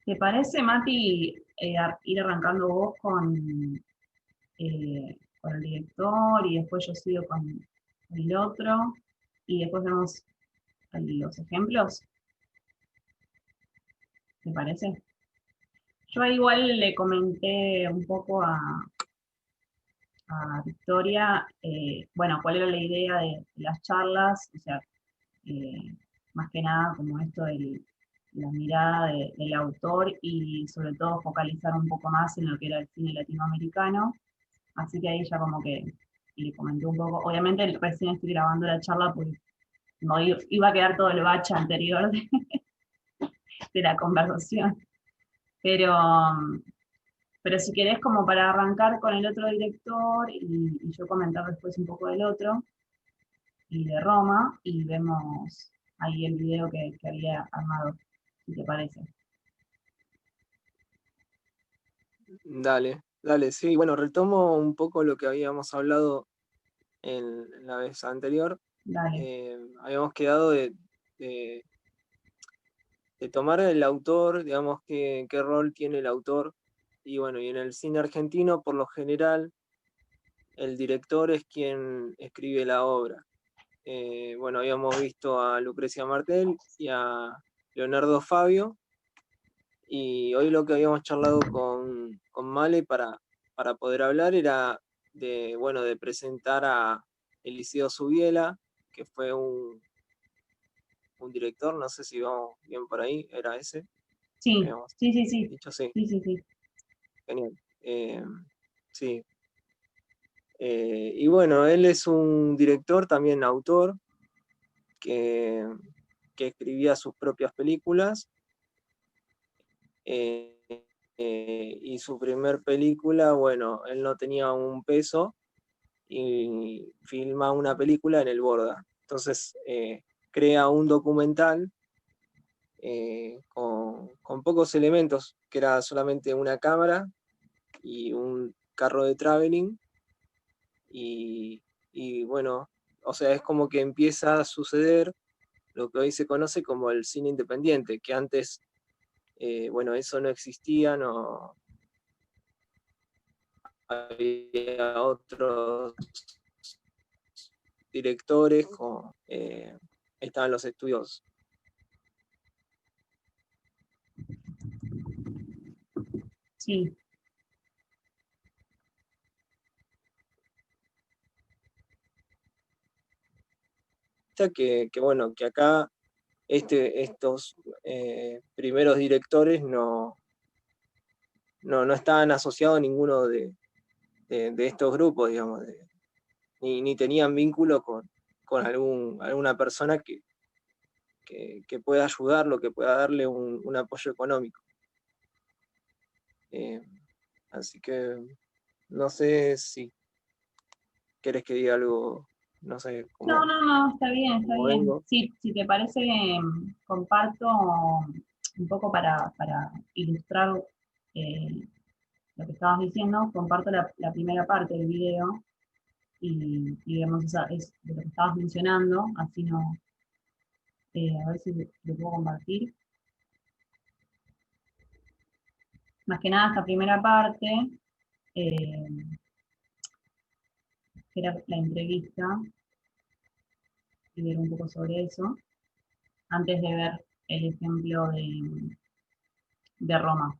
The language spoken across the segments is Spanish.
¿Te parece, Mati, ir arrancando vos con el director y después yo sigo con el otro y después vemos los ejemplos? ¿Te parece? Yo ahí igual le comenté un poco a Victoria, bueno, cuál era la idea de las charlas, o sea, eh, más que nada como esto de la mirada del autor y sobre todo focalizar un poco más en lo que era el cine latinoamericano. Así que ahí ya como que le comenté un poco. Obviamente recién estoy grabando la charla porque no iba a quedar todo el bache anterior de la conversación. Pero, pero si querés como para arrancar con el otro director y yo comentar después un poco del otro y de Roma y vemos ahí el video que había armado, si te parece. Dale, dale, sí. Bueno, retomo un poco lo que habíamos hablado en la vez anterior. Dale. Habíamos quedado de- de tomar el autor, digamos, qué rol tiene el autor. Y bueno, y en el cine argentino, por lo general, el director es quien escribe la obra. Bueno, habíamos visto a Lucrecia Martel y a Leonardo Fabio, y hoy lo que habíamos charlado con Male para poder hablar era bueno, de presentar a Eliseo Subiela, que fue un director, no sé si vamos bien por ahí, era ese, Sí, habíamos sí, sí, sí. dicho, sí, Sí, sí, sí. genial. Sí, y bueno, él es un director, también autor, que, que escribía sus propias películas. eh, y su primer película, bueno, él no tenía un peso y filma una película en el Borda. Entonces crea un documental con pocos elementos, que era solamente una cámara y un carro de traveling. Y bueno, o sea, es como que empieza a suceder lo que hoy se conoce como el cine independiente, que antes, bueno, eso no existía, no había otros directores, estaban los estudios Sí, bueno, que acá estos primeros directores no estaban asociados a ninguno de estos grupos, digamos, ni tenían vínculo con alguna persona que pueda ayudarlo, que pueda darle un apoyo económico. Eh, Así que no sé si querés que diga algo, no sé no, no, no, está bien, está cómo bien. vengo. Sí, si te parece, comparto un poco para ilustrar eh, lo que estabas diciendo, comparto la primera parte del video y vemos esa, es de lo que estabas mencionando, así no, a ver si lo puedo compartir. Más que nada esta primera parte, eh, que era la entrevista, y ver un poco sobre eso, antes de ver el ejemplo de Roma.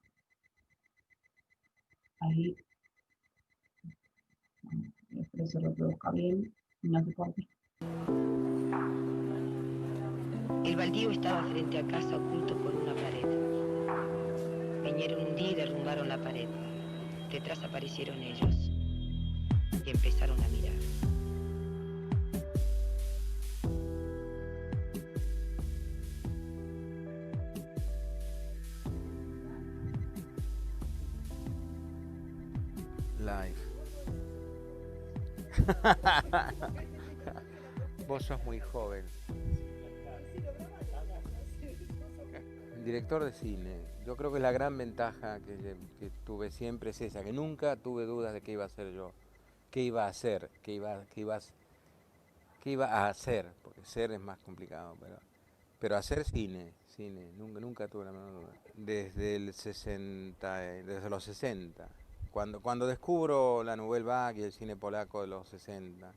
Ahí espero se reproduzca bien y no se corte. El baldío estaba frente a casa oculto por una pared. Vinieron un día y derrumbaron la pared. Detrás aparecieron ellos y empezaron a mirar. Live. Vos sos muy joven. Director de cine. Yo creo que la gran ventaja que tuve siempre es esa, que nunca tuve dudas de qué iba a hacer yo, qué iba a hacer, qué iba a hacer, porque ser es más complicado, Pero hacer cine, nunca tuve la menor duda. Desde el 60, desde los 60, cuando descubro la Nouvelle Vague y el cine polaco de los 60.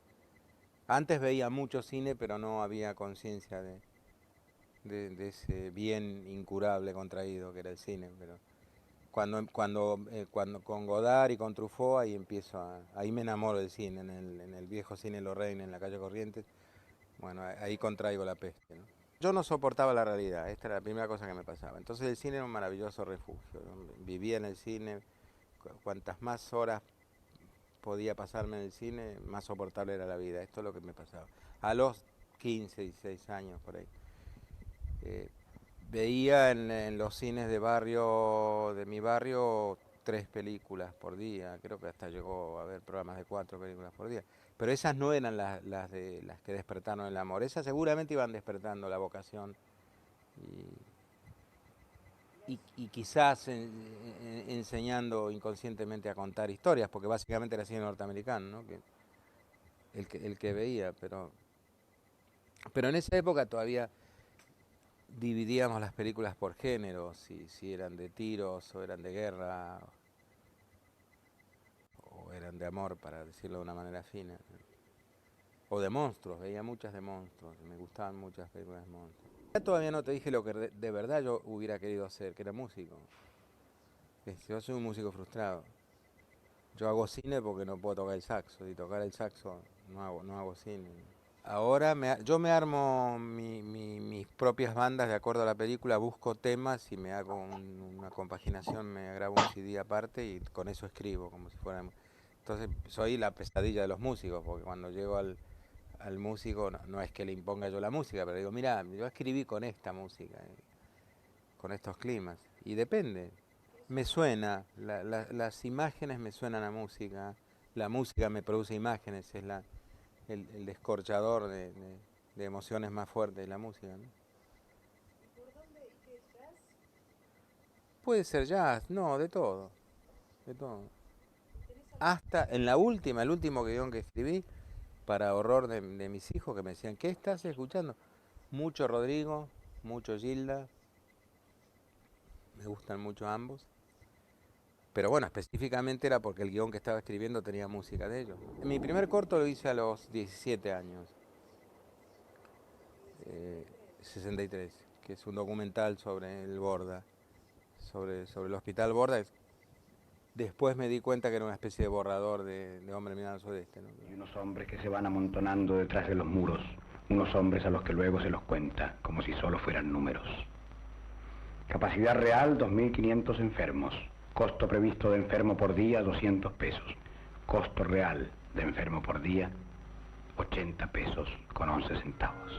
Antes veía mucho cine, pero no había conciencia de ese bien incurable contraído que era el cine. Pero cuando con Godard y con Truffaut ahí me enamoro del cine, en el viejo cine Lorraine, en la calle Corrientes. Bueno, ahí contraigo la peste, ¿no? Yo no soportaba la realidad, esta era la primera cosa que me pasaba. Entonces el cine era un maravilloso refugio, ¿no? Vivía en el cine, cuantas más horas podía pasarme en el cine, más soportable era la vida. Esto es lo que me pasaba. A los 15, 16 años por ahí. Veía en los cines de mi barrio, 3 películas por día. Creo que hasta llegó a haber programas de 4 películas por día. Pero esas no eran las que despertaron el amor. Esas seguramente iban despertando la vocación y quizás enseñando inconscientemente a contar historias, porque básicamente era cine norteamericano, ¿no? El que veía, pero en esa época todavía dividíamos las películas por género, si eran de tiros o eran de guerra o eran de amor, para decirlo de una manera fina. O de monstruos, veía muchas de monstruos, me gustaban muchas películas de monstruos. Ya todavía no te dije lo que de verdad yo hubiera querido hacer, que era músico. Yo soy un músico frustrado. Yo hago cine porque no puedo tocar el saxo, y tocar el saxo no hago cine. Ahora yo me armo mis propias bandas de acuerdo a la película, busco temas y me hago una compaginación, me grabo un CD aparte y con eso escribo, como si fuera... Entonces soy la pesadilla de los músicos, porque cuando llego al músico no es que le imponga yo la música, pero digo, mira, yo escribí con esta música, con estos climas, y depende. Me suena, las imágenes me suenan a música, la música me produce imágenes, es el descorchador de emociones más fuertes de la música, ¿no? ¿Por dónde? ¿Y qué jazz? Puede ser jazz, no, de todo. Hasta en el último guión que escribí, para horror de mis hijos, que me decían, ¿qué estás escuchando? Mucho Rodrigo, mucho Gilda, me gustan mucho ambos. Pero bueno, específicamente era porque el guión que estaba escribiendo tenía música de ellos. Mi primer corto lo hice a los 17 años. 63, que es un documental sobre el Borda, sobre el hospital Borda. Después me di cuenta que era una especie de borrador de Hombre Mirando al Sudeste, ¿no? Y unos hombres que se van amontonando detrás de los muros, unos hombres a los que luego se los cuenta, como si solo fueran números. Capacidad real, 2.500 enfermos. Costo previsto de enfermo por día, 200 pesos. Costo real de enfermo por día, 80 pesos con 11 centavos.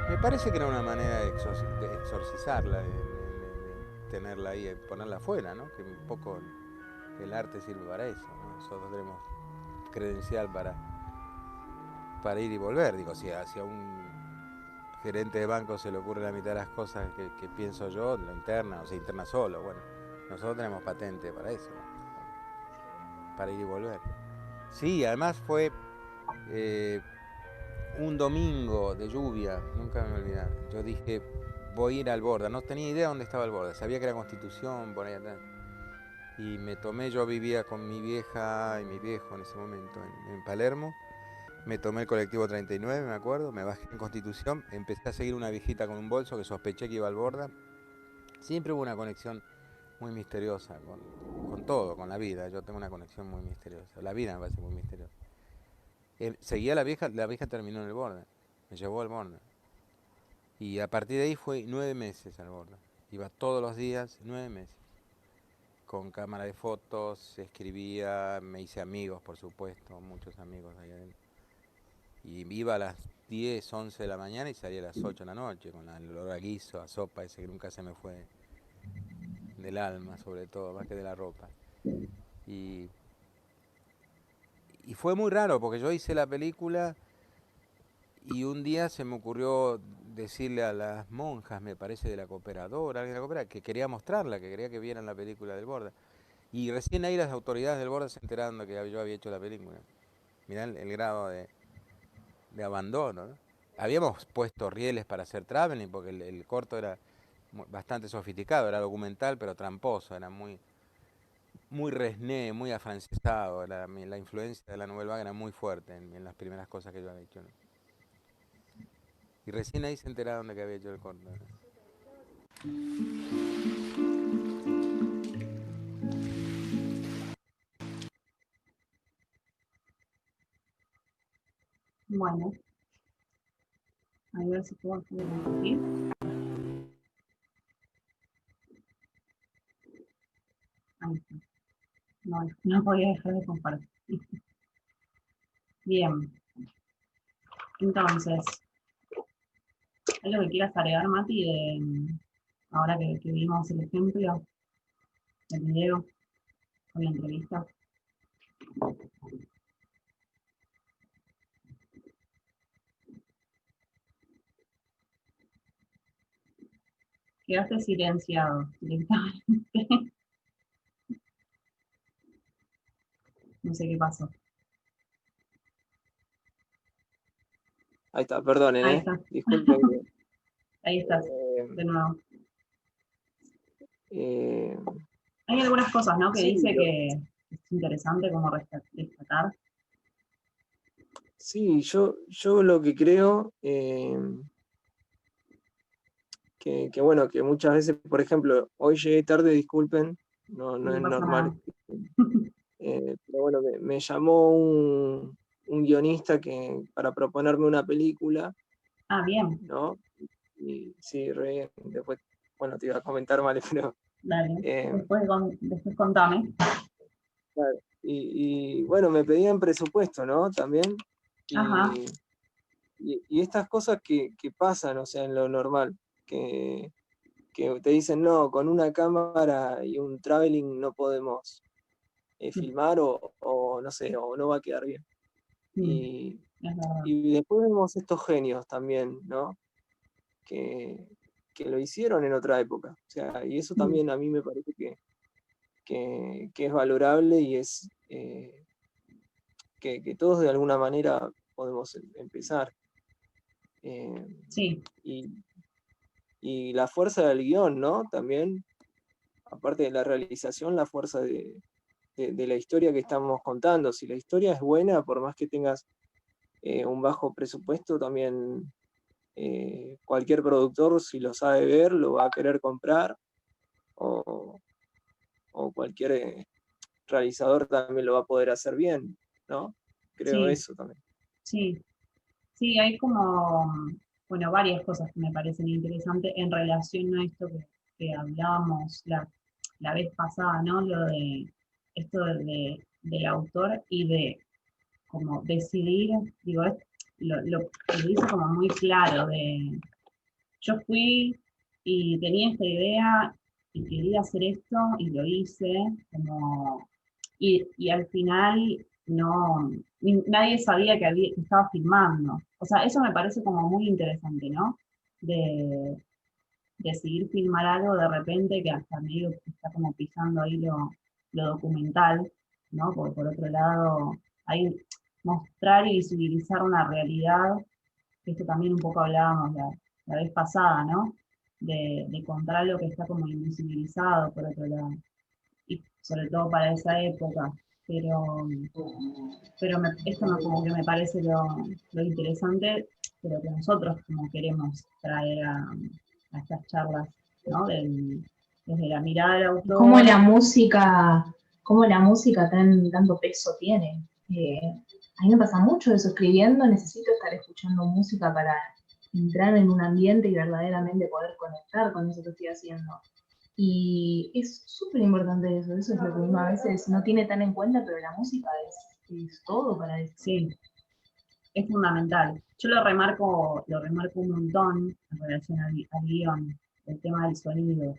Me parece que era una manera de exorcizarla, de tenerla ahí, ponerla afuera, ¿no? Que un poco el arte sirve para eso, ¿no? Nosotros tenemos credencial para ir y volver. Digo, si a un gerente de banco se le ocurre la mitad de las cosas que pienso yo, lo interna, o se interna solo. Bueno, nosotros tenemos patente para eso, ¿no? Para ir y volver. Sí, además fue un domingo de lluvia, nunca me voy a olvidar. Yo dije, voy a ir al Borda, no tenía idea dónde estaba el Borda, sabía que era Constitución, por ahí atrás. Y yo vivía con mi vieja y mi viejo en ese momento en Palermo. Me tomé el colectivo 39, me acuerdo, me bajé en Constitución, empecé a seguir una viejita con un bolso que sospeché que iba al Borda. Siempre hubo una conexión muy misteriosa con todo, con la vida. Yo tengo una conexión muy misteriosa, la vida me parece muy misteriosa. Seguía la vieja terminó en el Borda, me llevó al Borda. Y a partir de ahí fue 9 meses al Borda. Iba todos los días, 9 meses. Con cámara de fotos, escribía, me hice amigos, por supuesto, muchos amigos ahí adentro. Y iba a las 10, 11 de la mañana y salía a las 8 de la noche, con el olor a guiso, a sopa, ese que nunca se me fue del alma, sobre todo, más que de la ropa. Y fue muy raro, porque yo hice la película y un día se me ocurrió decirle a las monjas, me parece, de la cooperadora, que quería mostrarla, que quería que vieran la película del Borda. Y recién ahí las autoridades del Borda se enteraron de que yo había hecho la película. Mirá el grado de abandono, ¿no? Habíamos puesto rieles para hacer traveling, porque el corto era bastante sofisticado, era documental, pero tramposo, era muy, muy resné, muy afrancesado. La influencia de la Nouvelle Vague era muy fuerte en las primeras cosas que yo había hecho, ¿no? Y recién ahí se enteraron de que había hecho el corto, ¿no? Bueno, a ver si puedo hacer compartir. Ahí está. No podía dejar de compartir. Bien, entonces, ¿algo que quieras agregar, Mati, ahora que vimos el ejemplo, el video, con la entrevista? Quedaste silenciado directamente. No sé qué pasó. Ahí está, perdonen, Ahí está. disculpen. Ahí estás, Eh, de nuevo. eh, Hay algunas cosas, ¿no? Que sí, dice que es interesante como destacar. sí, yo lo que creo, que bueno, que muchas veces, por ejemplo, hoy llegué tarde, disculpen, no No es pasa nada. normal. Pero bueno, me llamó un guionista para proponerme una película, Ah, bien, ¿no? Y sí, re bien. Después, bueno, te iba a comentar mal, pero... dale. eh, Después contame. claro, y bueno, me pedían presupuesto, ¿no? También. Ajá, Y estas cosas que pasan, o sea, en lo normal, que te dicen, no, con una cámara y un traveling no podemos filmar o no sé, o no va a quedar bien. Y, es verdad. y después vemos estos genios también, ¿no? Que, que lo hicieron en otra época. O sea, y eso también a mí me parece que es valorable y es que todos de alguna manera podemos empezar. Sí, Y, y la fuerza del guión, ¿no? También, aparte de la realización, la fuerza de la historia que estamos contando. Si la historia es buena, por más que tengas un bajo presupuesto, también cualquier productor, si lo sabe ver, lo va a querer comprar, o cualquier realizador también lo va a poder hacer bien, ¿no? Creo sí, eso también. sí. Sí, hay como, bueno, varias cosas que me parecen interesantes en relación a esto que hablábamos la vez pasada, ¿no? Lo de esto del autor y de como decidir, digo, lo que dice como muy claro de yo fui y tenía esta idea y quería hacer esto y lo hice, como, y al final no, nadie sabía que estaba filmando. O sea, eso me parece como muy interesante, ¿no? De decidir filmar algo de repente que hasta medio está como pisando ahí lo documental, ¿no? Porque por otro lado, hay mostrar y visibilizar una realidad, que esto también un poco hablábamos la vez pasada, ¿no? De contar algo que está como invisibilizado por otro lado, y sobre todo para esa época. Pero esto no, como que me parece lo interesante de lo que nosotros como queremos traer a estas charlas, ¿no? Desde la mirada del Cómo autor. la música, cómo la música tanto peso tiene. A mí me pasa mucho eso, escribiendo necesito estar escuchando música para entrar en un ambiente y verdaderamente poder conectar con eso que estoy haciendo. Y es súper importante eso es lo que uno a veces no tiene tan en cuenta, pero la música es todo para eso. Sí, es fundamental. Yo lo remarco un montón en relación al guión, el tema del sonido.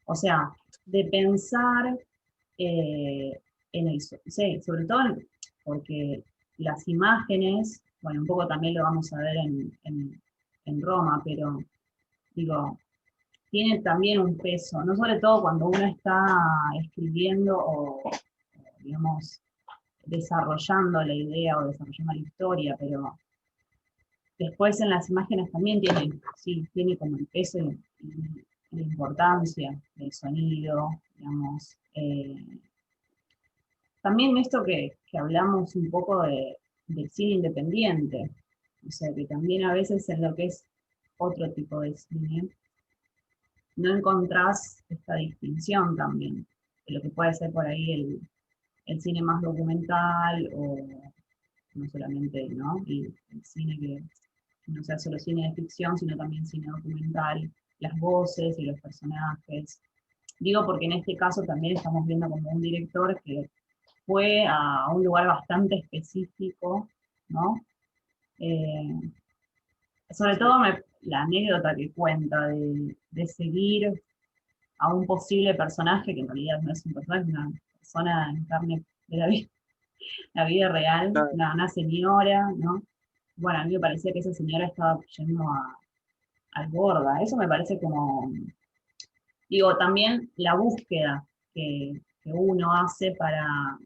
O sea, de pensar en eso. Sí, sobre todo porque las imágenes, bueno, un poco también lo vamos a ver en Roma, pero digo, tiene también un peso, no sobre todo cuando uno está escribiendo o digamos, desarrollando la idea o desarrollando la historia, pero después en las imágenes también tiene como el peso y la importancia del sonido, digamos. También esto que hablamos un poco del cine independiente, o sea, que también a veces en lo que es otro tipo de cine, no encontrás esta distinción también, de lo que puede ser por ahí el cine más documental, o no solamente, ¿no? El cine que no sea solo cine de ficción, sino también cine documental, las voces y los personajes. Digo porque en este caso también estamos viendo como un director que fue a un lugar bastante específico, ¿no? Sobre todo la anécdota que cuenta de seguir a un posible personaje, que en realidad no es un personaje, es una persona en carne de la vida real, Claro. una señora, ¿no? Bueno, a mí me parecía que esa señora estaba yendo al borda. Eso me parece como, digo, también la búsqueda que uno hace para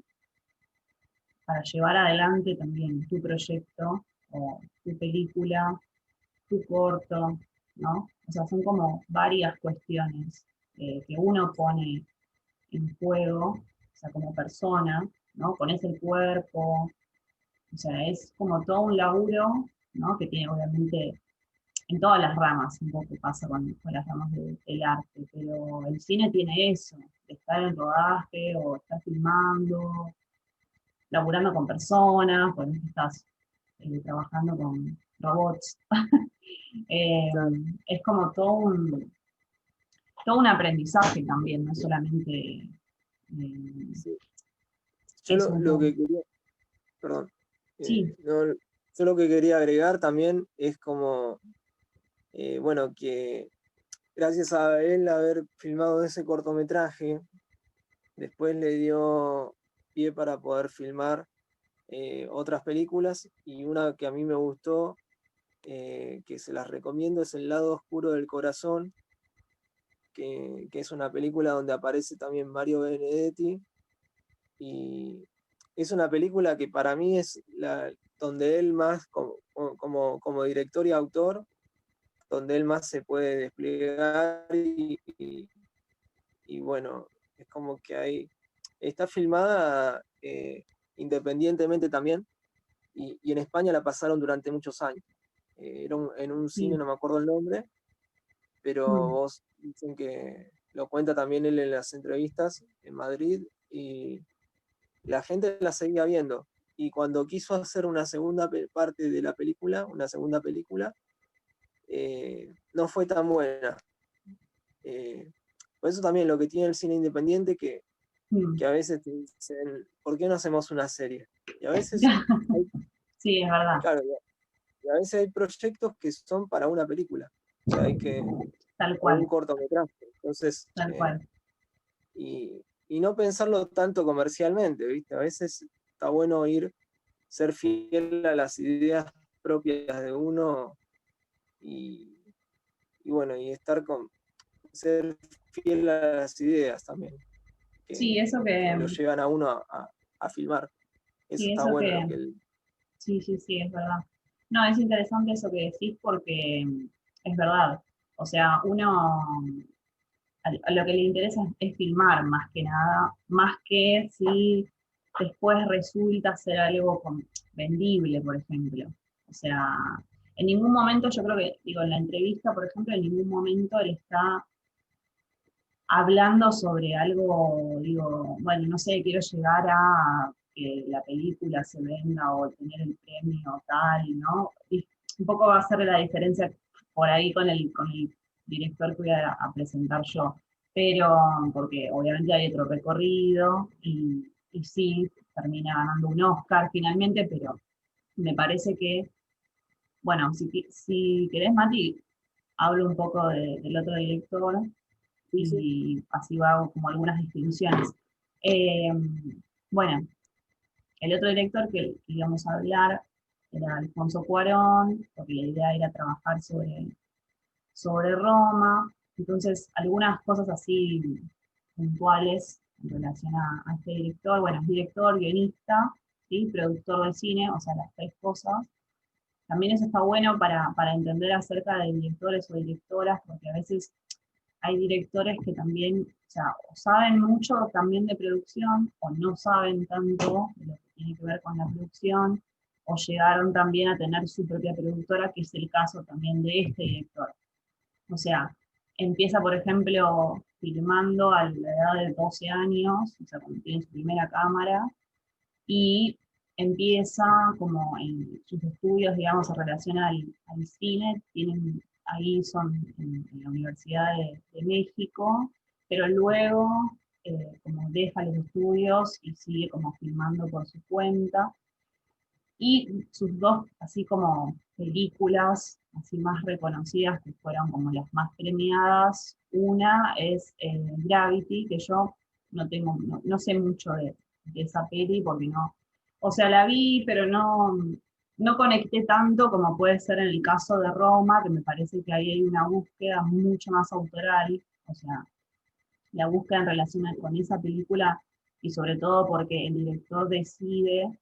llevar adelante también tu proyecto, o tu película, tu corto, ¿no? O sea, son como varias cuestiones que uno pone en juego, o sea, como persona, ¿no? Pones el cuerpo, o sea, es como todo un laburo, ¿no? Que tiene obviamente en todas las ramas, un poco pasa con las ramas del arte, pero el cine tiene eso, de estar en rodaje o estar filmando, laburando con personas, por ejemplo, estás trabajando con robots. Eh, Claro. es como todo un aprendizaje también, no solamente Sí. Yo eso. lo que quería, perdón, Sí, no, yo lo que quería agregar también es como, bueno, que gracias a él haber filmado ese cortometraje, después le dio pie para poder filmar otras películas, y una que a mí me gustó, que se las recomiendo, es El lado oscuro del corazón, que es una película donde aparece también Mario Benedetti, y es una película que para mí es donde él más, como director y autor, donde él más se puede desplegar, y bueno, es como que está filmada independientemente también, y en España la pasaron durante muchos años. En un cine, sí. no me acuerdo el nombre, pero Mm, vos dicen que lo cuenta también él en las entrevistas en Madrid, y la gente la seguía viendo. Y cuando quiso hacer una segunda parte de la película, una segunda película, no fue tan buena. Por eso también lo que tiene el cine independiente, mm. que a veces te dicen, ¿por qué no hacemos una serie? Y a veces hay, Sí, es verdad, claro, y a veces hay proyectos que son para una película, o sea, tal o un cual, cortometraje. Entonces, tal cual. y no pensarlo tanto comercialmente, ¿viste? A veces está bueno ser fiel a las ideas propias de uno, y, y bueno, ser fiel a las ideas también, Sí, eso que lo llevan a uno a filmar. Eso sí, está eso bueno lo que, que él. sí, sí, sí, es verdad. No, es interesante eso que decís porque es verdad. O sea, uno a lo que le interesa es filmar más que nada, más que si después resulta ser algo vendible, por ejemplo. O sea, en ningún momento, yo creo que, digo, en la entrevista, por ejemplo, en ningún momento él está hablando sobre algo, digo, bueno, no sé, quiero llegar a que la película se venda o tener el premio tal, ¿no? Y un poco va a ser la diferencia por ahí con el director que voy a presentar yo. Pero, porque obviamente hay otro recorrido y sí, termina ganando un Oscar finalmente, pero me parece que, bueno, si querés, Mati, hablo un poco del otro director Sí, sí. y así va como algunas distinciones. Eh, bueno, el otro director que íbamos a hablar era Alfonso Cuarón, porque la idea era trabajar sobre Roma, entonces algunas cosas así puntuales en relación a este director, bueno, es director, guionista, ¿sí? Productor de cine, o sea, las tres cosas. También eso está bueno para entender acerca de directores o directoras, porque a veces hay directores que también, o sea, o saben mucho también de producción, o no saben tanto de lo que tiene que ver con la producción, o llegaron también a tener su propia productora, que es el caso también de este director. O sea, empieza, por ejemplo, filmando a la edad de 12 años, o sea, cuando tiene su primera cámara, y empieza como en sus estudios, digamos, en relación al cine, tienen, ahí son en la Universidad de México, pero luego como deja los estudios y sigue como filmando por su cuenta, y sus dos, así como películas así más reconocidas, que fueron como las más premiadas, una es Gravity, que yo no sé mucho de esa peli, porque no, o sea, la vi, pero no conecté tanto como puede ser en el caso de Roma, que me parece que ahí hay una búsqueda mucho más autoral, o sea, la búsqueda en relación con esa película, y sobre todo porque el director decide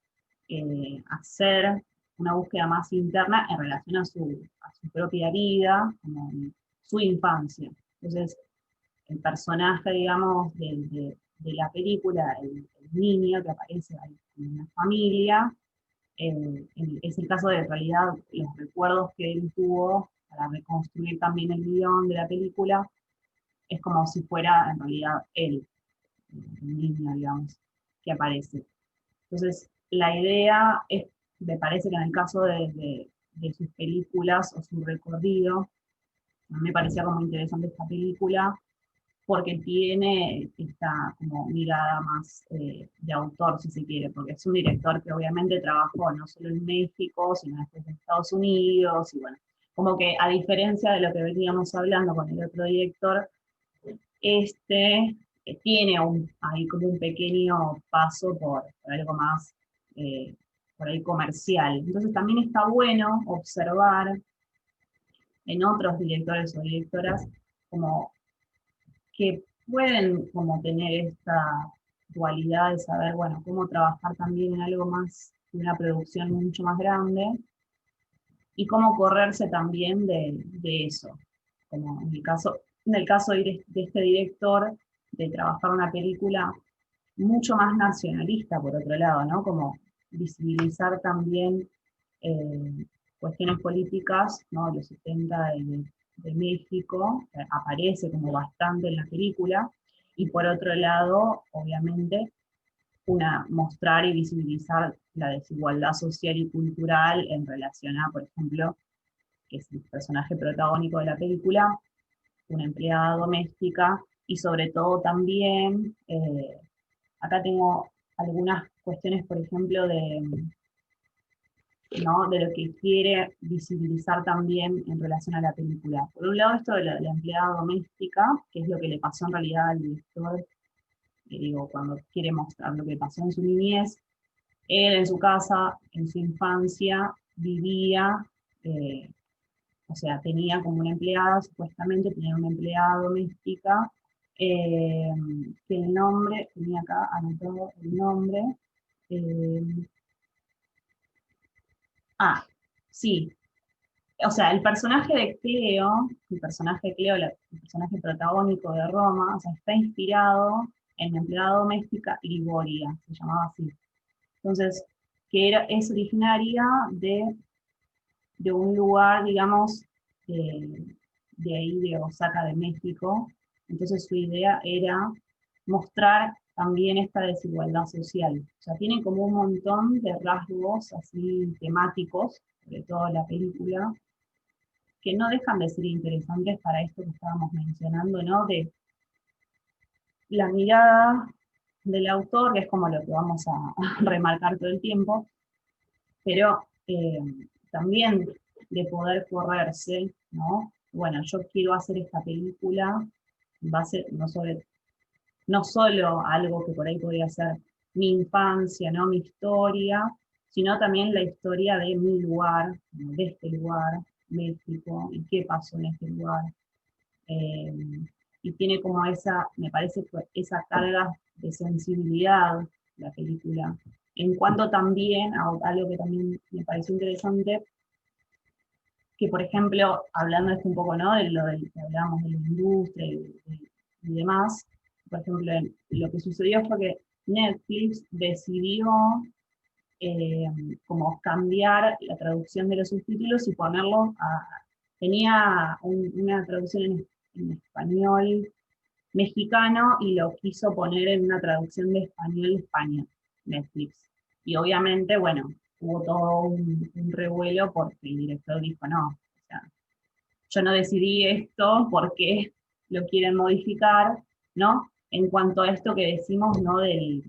hacer una búsqueda más interna en relación a su propia vida, como su infancia. Entonces, el personaje, digamos, de la película, el niño que aparece ahí en una familia, es el caso de, en realidad, los recuerdos que él tuvo para reconstruir también el guión de la película, es como si fuera en realidad él, el niño, digamos, que aparece. Entonces, la idea es, me parece que en el caso de sus películas o su recorrido, a mí me parecía como interesante esta película, porque tiene esta como mirada más de autor, si se quiere, porque es un director que obviamente trabajó no solo en México, sino después en Estados Unidos, y bueno, como que a diferencia de lo que veníamos hablando con el otro director, este tiene ahí como un pequeño paso por algo más, por ahí comercial. Entonces también está bueno observar en otros directores o directoras como que pueden como tener esta dualidad de saber, bueno, cómo trabajar también en algo más, una producción mucho más grande, y cómo correrse también de eso. Como en el caso de este director, de trabajar una película mucho más nacionalista, por otro lado, ¿no? Como visibilizar también cuestiones políticas, ¿no? Los 70 de México, aparece como bastante en la película, y por otro lado, obviamente, mostrar y visibilizar la desigualdad social y cultural en relación a, por ejemplo, que es el personaje protagónico de la película, una empleada doméstica, y sobre todo también, acá tengo algunas cuestiones, por ejemplo, ¿no? de lo que quiere visibilizar también en relación a la película. Por un lado, esto de la empleada doméstica, que es lo que le pasó en realidad al director, digo, cuando quiere mostrar lo que pasó en su niñez. Él en su casa, en su infancia, vivía, o sea, tenía como una empleada, supuestamente tenía una empleada doméstica, que el nombre, tenía acá anotado el nombre, eh, sí, o sea, el personaje de Cleo, el personaje protagónico de Roma, o sea, está inspirado en la empleada doméstica Ligoria, se llamaba así. Entonces, es originaria de un lugar, digamos, de ahí de Osaka, de México. Entonces su idea era mostrar también esta desigualdad social. O sea, tiene como un montón de rasgos así temáticos, sobre todo en la película, que no dejan de ser interesantes para esto que estábamos mencionando, ¿no? De la mirada del autor, que es como lo que vamos a remarcar todo el tiempo, pero también de poder correrse, ¿no? Bueno, yo quiero hacer esta película, va a ser no solo algo que por ahí podría ser mi infancia, ¿no? Mi historia, sino también la historia de mi lugar, ¿no? De este lugar, México, y qué pasó en este lugar. Eh, y tiene como me parece, esa carga de sensibilidad, la película, En cuanto también a algo que también me pareció interesante, que por ejemplo, hablando esto un poco, ¿no? De lo que hablábamos de la industria y demás, por ejemplo, lo que sucedió fue que Netflix decidió como cambiar la traducción de los subtítulos y ponerlos tenía una traducción en español mexicano y lo quiso poner en una traducción de español de España, Netflix. Y obviamente, bueno, hubo todo un revuelo porque el director dijo, no, o sea, yo no decidí esto, ¿por qué lo quieren modificar? ¿No? En cuanto a esto que decimos, ¿no? De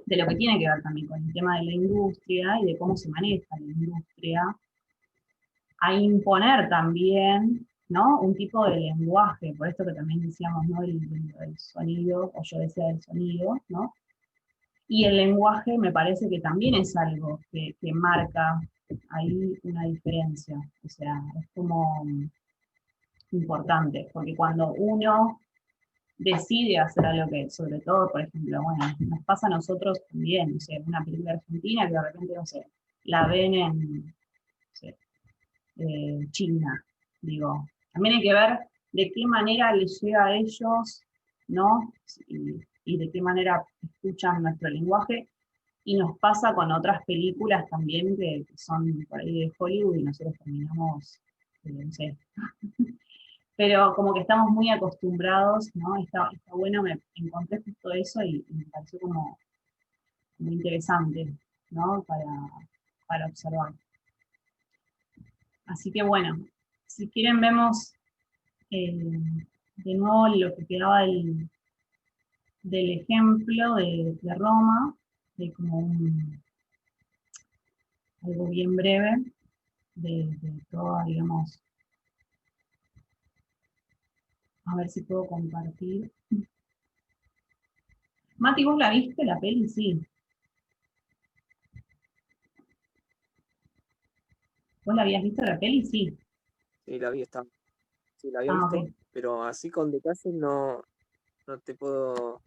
lo que tiene que ver también con el tema de la industria y de cómo se maneja la industria, a imponer también, ¿no? Un tipo de lenguaje, por esto que también decíamos, ¿no? El sonido, o yo decía del sonido, ¿no? Y el lenguaje me parece que también es algo que marca ahí una diferencia, o sea, es como importante, porque cuando uno decide hacer algo que, sobre todo, por ejemplo, bueno, nos pasa a nosotros también, no sé, una película argentina que de repente, no sé, la ven en, no sé, China, digo, también hay que ver de qué manera les llega a ellos, ¿no? Y de qué manera escuchan nuestro lenguaje, y nos pasa con otras películas también que son por ahí de Hollywood y nosotros terminamos, no sé, pero como que estamos muy acostumbrados, ¿no? Está bueno, me encontré justo eso y me pareció como muy interesante, ¿no? Para observar. Así que bueno, si quieren vemos de nuevo lo que quedaba del ejemplo de Roma, de como algo bien breve, de toda, digamos, a ver si puedo compartir. Mati, ¿vos la viste la peli? Sí. ¿Vos la habías visto la peli? Sí. Sí, la vi, sí, la había visto, Ok. pero así con detalle no te puedo,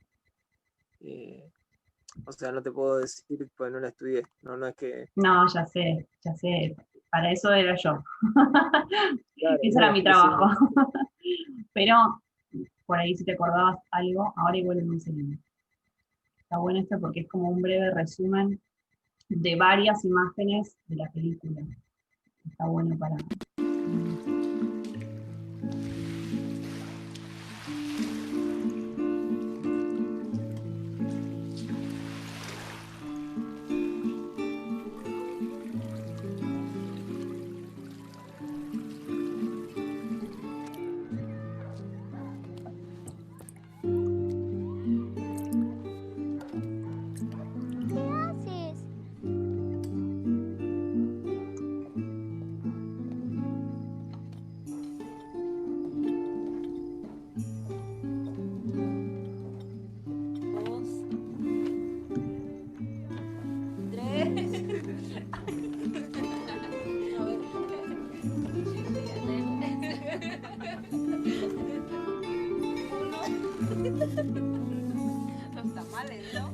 o sea, no te puedo decir, pues no la estudié, no es que... No, ya sé, para eso era yo. Claro, Ese era bueno, mi pero sí, trabajo. Pero por ahí si te acordabas algo, ahora igual no sé. Está bueno esto porque es como un breve resumen de varias imágenes de la película. Está bueno para... Los tamales, ¿no?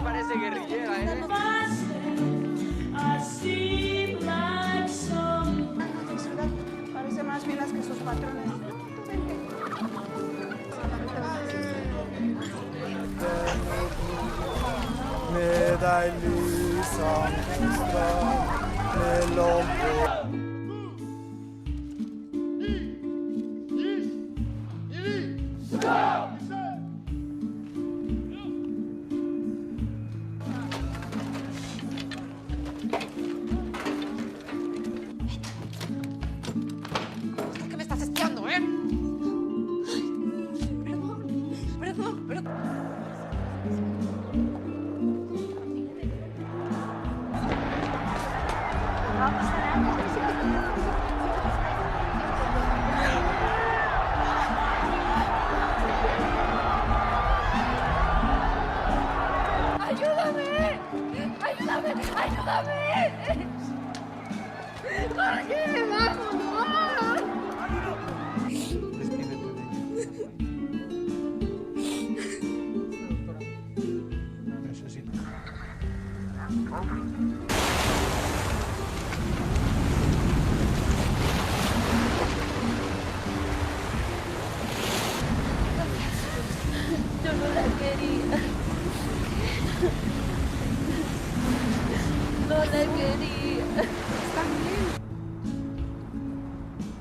Parece guerrillera, ¿eh? Parece más finas que sus patrones. Me dai lisa, me lo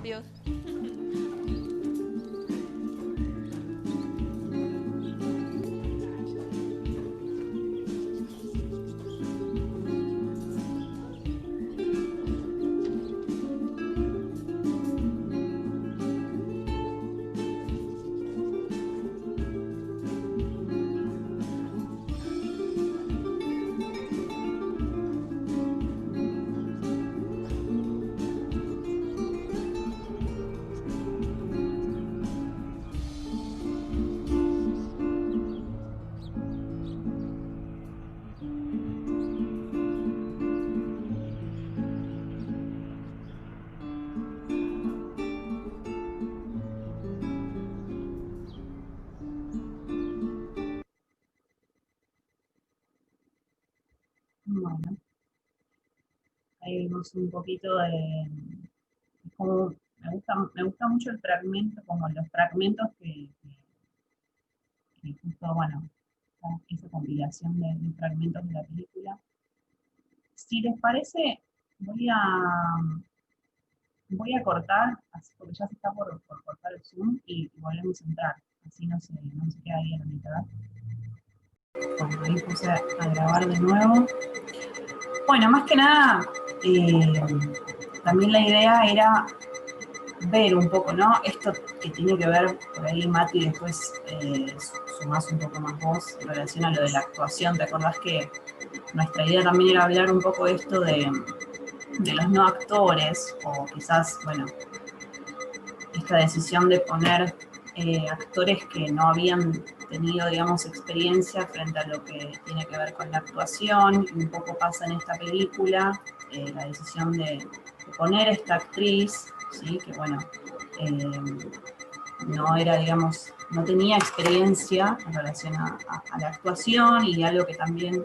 propios. Bueno, ahí vimos un poquito de cómo me gusta mucho el fragmento, como los fragmentos que justo, bueno, esa compilación de fragmentos de la película. Si les parece, voy a cortar, así, porque ya se está por cortar el Zoom y volvemos a entrar, así no se queda ahí a la mitad. Bueno, ahí puse a grabar de nuevo. Bueno, más que nada, también la idea era ver un poco, ¿no? Esto que tiene que ver, por ahí Mati después sumás un poco más vos en relación a lo de la actuación. ¿Te acordás que nuestra idea también era hablar un poco de esto de los no actores, o quizás, bueno, esta decisión de poner actores que no habían tenido, digamos, experiencia frente a lo que tiene que ver con la actuación? Y un poco pasa en esta película, la decisión de poner esta actriz, ¿sí? Que bueno, no era, digamos, no tenía experiencia en relación a la actuación, y algo que también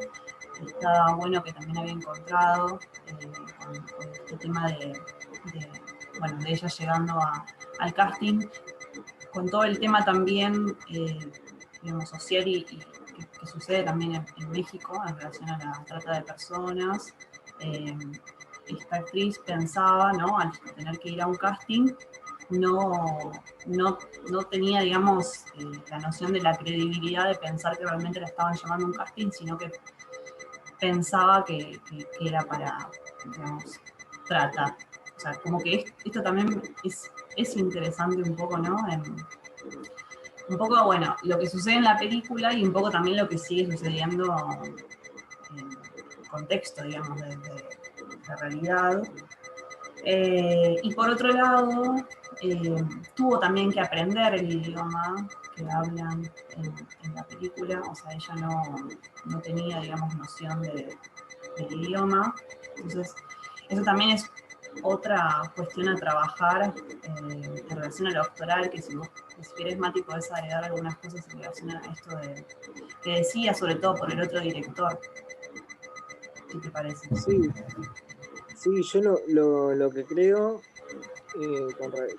estaba bueno, que también había encontrado con este tema bueno, de ella llegando al casting, con todo el tema también, digamos, social y que sucede también en México en relación a la trata de personas. Esta actriz pensaba, ¿no?, al tener que ir a un casting, no tenía, digamos, la noción de la credibilidad de pensar que realmente la estaban llamando a un casting, sino que pensaba que era para, digamos, trata. O sea, como que esto también es interesante un poco, ¿no? Un poco, bueno, lo que sucede en la película y un poco también lo que sigue sucediendo en el contexto, digamos, de la realidad. Y por otro lado, tuvo también que aprender el idioma que hablan en la película. O sea, ella no tenía, digamos, noción del idioma. Entonces, eso también es otra cuestión a trabajar en relación a lo doctoral, que si querés, Mati, podés agregar algunas cosas en relación a esto que decía, sobre todo por el otro director. ¿Qué te parece? Sí, yo lo que creo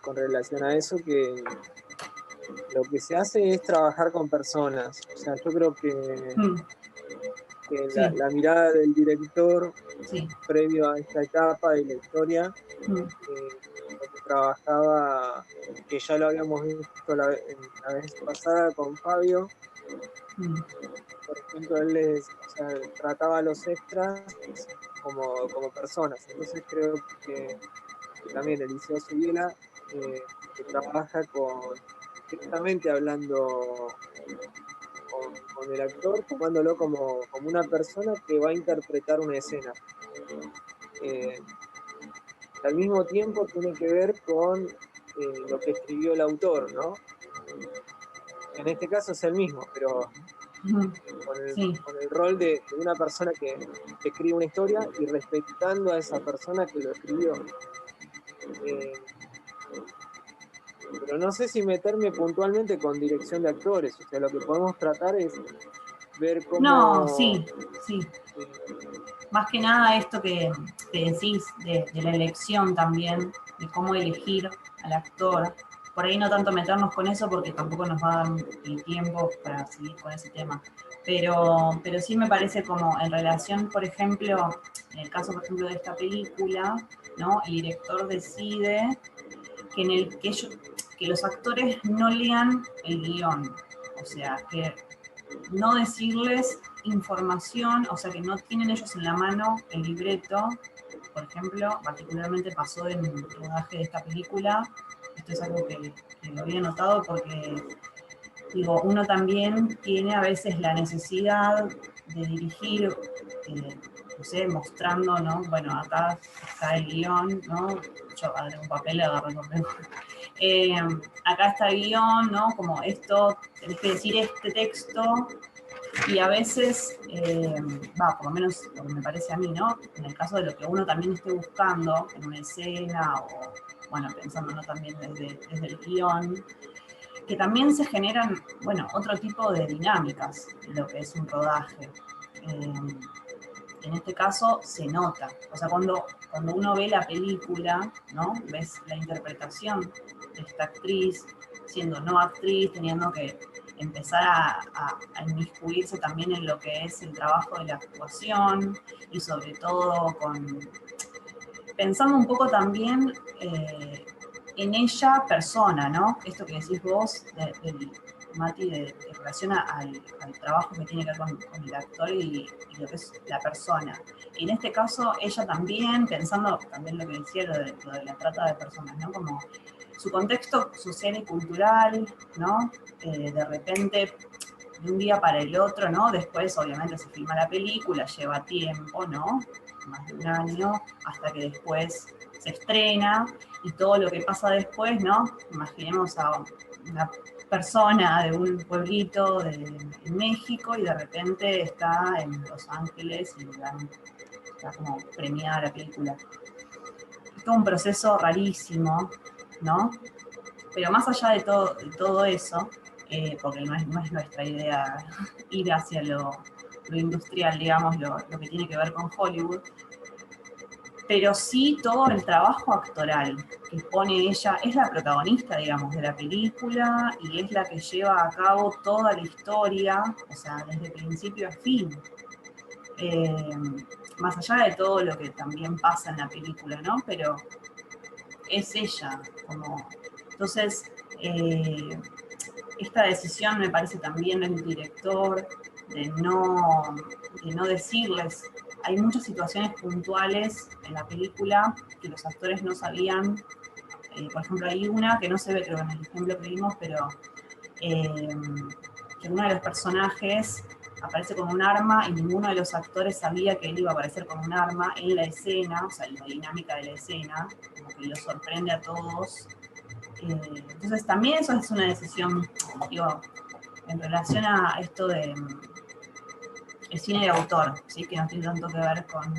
con relación a eso, que lo que se hace es trabajar con personas. O sea, yo creo que la mirada del director previo a esta etapa de la historia, lo que trabajaba, que ya lo habíamos visto la vez pasada con Fabio, por ejemplo, él trataba a los extras como personas. Entonces creo que también Eliseo Subiela, que trabaja directamente hablando con el actor, tomándolo como una persona que va a interpretar una escena. Al mismo tiempo tiene que ver con lo que escribió el autor, ¿no? En este caso es el mismo, pero con el rol de una persona que escribe una historia y respetando a esa persona que lo escribió. Pero no sé si meterme puntualmente con dirección de actores. O sea, lo que podemos tratar es ver cómo... No, sí. Más que nada esto que decís de la elección también, de cómo elegir al actor. Por ahí no tanto meternos con eso porque tampoco nos va a dar el tiempo para seguir con ese tema. Pero sí me parece como en relación, por ejemplo, en el caso, por ejemplo, de esta película, ¿no? El director decide que los actores no lean el guión, o sea, que no decirles información, o sea, que no tienen ellos en la mano el libreto. Por ejemplo, particularmente pasó en el rodaje de esta película. Esto es algo que lo había notado porque, digo, uno también tiene a veces la necesidad de dirigir, no sé, mostrando, ¿no? Bueno, acá está el guión, ¿no? Yo agarré un papel, agarré un papel. Acá está el guión, ¿no? Como esto, tenés que decir este texto, y a veces, por lo menos lo que me parece a mí, ¿no? En el caso de lo que uno también esté buscando en una escena, o, bueno, pensando, ¿no? También desde el guión, que también se generan, bueno, otro tipo de dinámicas en lo que es un rodaje. En este caso se nota, o sea, cuando uno ve la película, ¿no? Ves la interpretación de esta actriz, siendo no actriz, teniendo que empezar a inmiscuirse también en lo que es el trabajo de la actuación, y sobre todo pensando un poco también en ella persona, ¿no? Esto que decís vos, Mati, de relación al trabajo que tiene que ver con el actor y lo que es la persona. Y en este caso, ella también, pensando también lo que decía, lo de la trata de personas, ¿no? Como su contexto social y cultural, ¿no? De repente, de un día para el otro, ¿no? Después, obviamente, se filma la película, lleva tiempo, ¿no? Más de un año, hasta que después se estrena, y todo lo que pasa después, ¿no? Imaginemos a una persona de un pueblito en México, y de repente está en Los Ángeles y está como premiada la película. Es todo un proceso rarísimo, ¿no? Pero más allá de todo eso, porque no es nuestra idea ir hacia lo industrial, digamos, lo que tiene que ver con Hollywood, pero sí todo el trabajo actoral que pone ella. Es la protagonista, digamos, de la película, y es la que lleva a cabo toda la historia, o sea, desde principio a fin. Más allá de todo lo que también pasa en la película, ¿no? Pero es ella, como... Entonces, esta decisión me parece también del director, de no decirles. Hay muchas situaciones puntuales en la película que los actores no sabían. Por ejemplo, hay una que no se ve, creo, en el ejemplo que vimos, pero que uno de los personajes aparece con un arma, y ninguno de los actores sabía que él iba a aparecer con un arma en la escena, o sea, en la dinámica de la escena, como que los sorprende a todos. Entonces también eso es una decisión, digo, en relación a esto de el cine de autor, ¿sí? Que no tiene tanto que ver con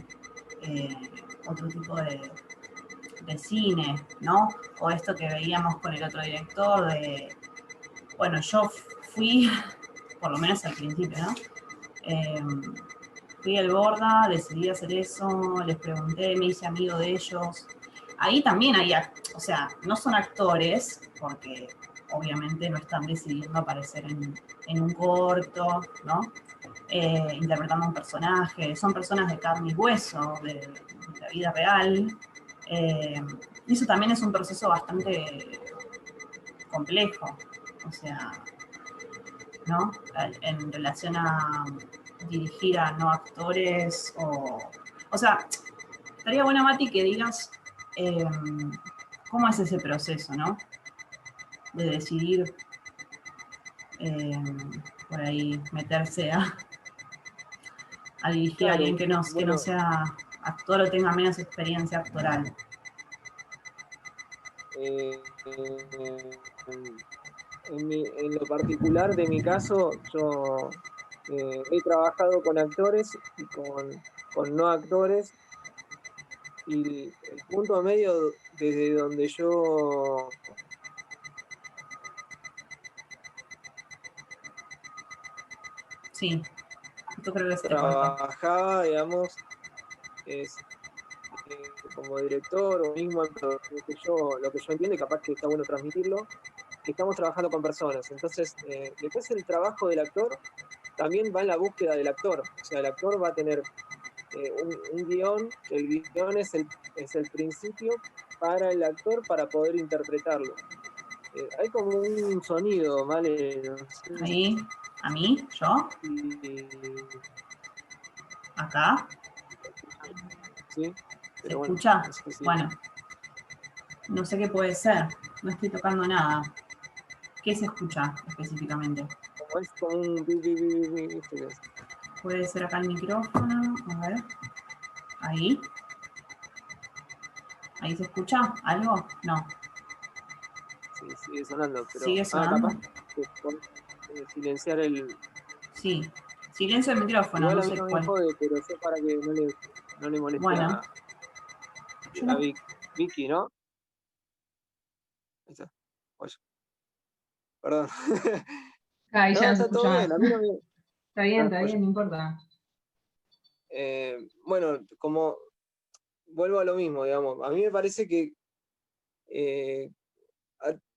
otro tipo de cine, ¿no? O esto que veíamos con el otro director bueno, yo fui, por lo menos al principio, ¿no? Fui al Borda, decidí hacer eso, les pregunté, me hice amigo de ellos. Ahí también hay, o sea, no son actores, porque obviamente no están decidiendo aparecer en un corto, ¿no? Interpretando un personaje, son personas de carne y hueso, de la vida real. Y eso también es un proceso bastante complejo, o sea, ¿no? En relación a dirigir a no actores, o sea, estaría bueno, Mati, que digas cómo es ese proceso, ¿no? De decidir por ahí meterse a dirigir Claro, a alguien que no bueno, sea actor o tenga menos experiencia actoral. En lo particular de mi caso, yo he trabajado con actores y con no actores, y el punto medio desde donde yo Sí, yo creo que se te cortó. trabajaba, digamos, es como director o mismo lo que yo entiendo, y capaz que está bueno transmitirlo, que estamos trabajando con personas. Entonces, después el trabajo del actor también va en la búsqueda del actor. O sea, el actor va a tener un guión, el guión es el principio para el actor para poder interpretarlo. Hay como un sonido, ¿vale? No sé Ahí, a mí, yo, si- acá, ¿sí? ¿se Pero bueno, escucha? no sé si- Bueno, no sé qué puede ser, no estoy tocando nada. ¿Qué se escucha específicamente? como es como un ¿viste? Puede ser acá el micrófono, a ver. Ahí. ¿Ahí se escucha algo? No. Sí, sigue sonando, pero ¿Sigue sonando? capaz que silenciar el. Sí. Silencio del micrófono, Igual no a mí sé no me cuál. jode, pero yo para que no le moleste Bueno. Yo no. a Vicky, ¿no? Ahí está. Oye. Perdón. Ahí ya No, no se está escucha todo más. bien, a mí no me. Está Oye. bien, no importa. Bueno, como vuelvo a lo mismo, digamos, a mí me parece que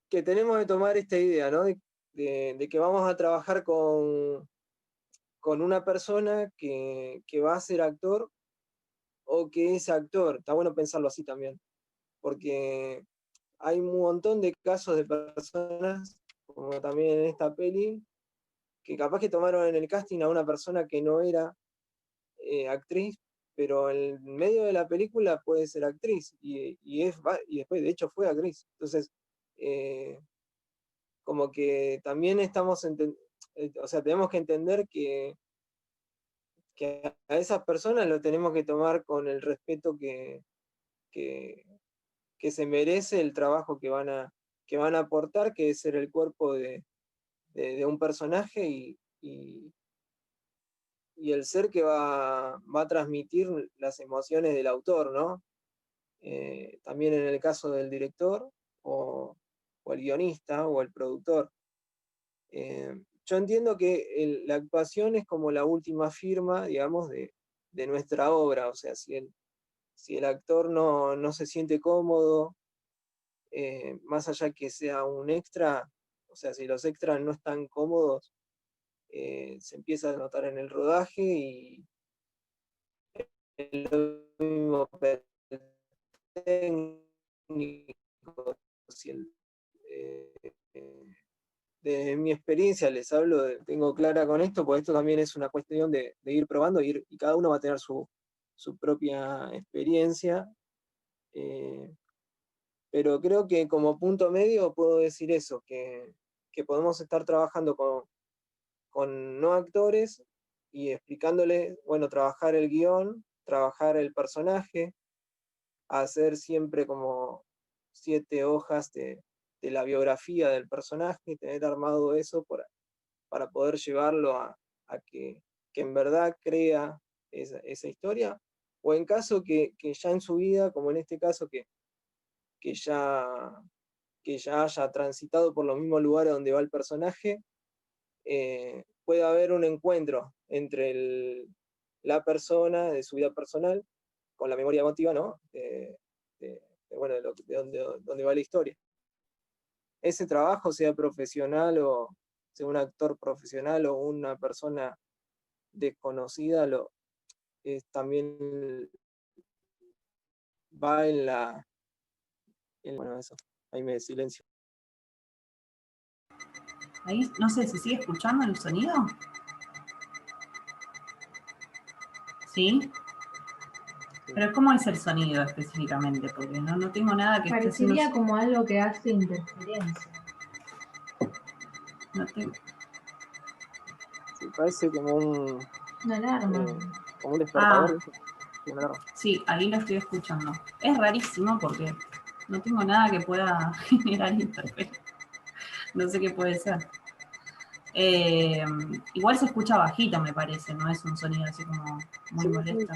tenemos que tomar esta idea, ¿no? De que vamos a trabajar con una persona que va a ser actor o que es actor. Está bueno pensarlo así también, porque hay un montón de casos de personas, como también en esta peli, que capaz que tomaron en el casting a una persona que no era actriz, pero en medio de la película puede ser actriz y después de hecho fue actriz. Entonces, como que también o sea, tenemos que entender que a esas personas lo tenemos que tomar con el respeto que, que se merece el trabajo que van a aportar, que es ser el cuerpo de un personaje y el ser que va a transmitir las emociones del autor, ¿no? También en el caso del director o el guionista o el productor. Yo entiendo que la actuación es como la última firma, digamos, de nuestra obra. O sea, si el actor no se siente cómodo, más allá que sea un extra, o sea, si los extras no están cómodos, se empieza a notar en el rodaje y lo mismo técnico, si de mi experiencia les hablo, tengo clara con esto, porque esto también es una cuestión de ir probando y cada uno va a tener su propia experiencia. Pero creo que como punto medio puedo decir eso, que podemos estar trabajando con no actores y explicándoles, bueno, trabajar el guión, trabajar el personaje, hacer siempre como 7 hojas de la biografía del personaje, tener armado eso para poder llevarlo a que en verdad crea esa historia, o en caso que ya en su vida, como en este caso, que ya haya transitado por los mismos lugares donde va el personaje, puede haber un encuentro entre la persona de su vida personal con la memoria emotiva, ¿no? Bueno, de donde va la historia. Ese trabajo, sea profesional o sea un actor profesional o una persona desconocida, también va bueno, eso, ahí me silencio. Ahí, no sé, ¿se sigue escuchando el sonido? ¿Sí? Pero ¿cómo es el sonido específicamente? Porque no tengo nada que esté haciendo. Parecería como algo que hace interferencia. No tengo. Sí, parece como Una alarma. como un despertador. Sí, ahí lo estoy escuchando. Es rarísimo porque no tengo nada que pueda generar interferencia. No sé qué puede ser. Igual se escucha bajito, me parece, no es un sonido así como muy molesto.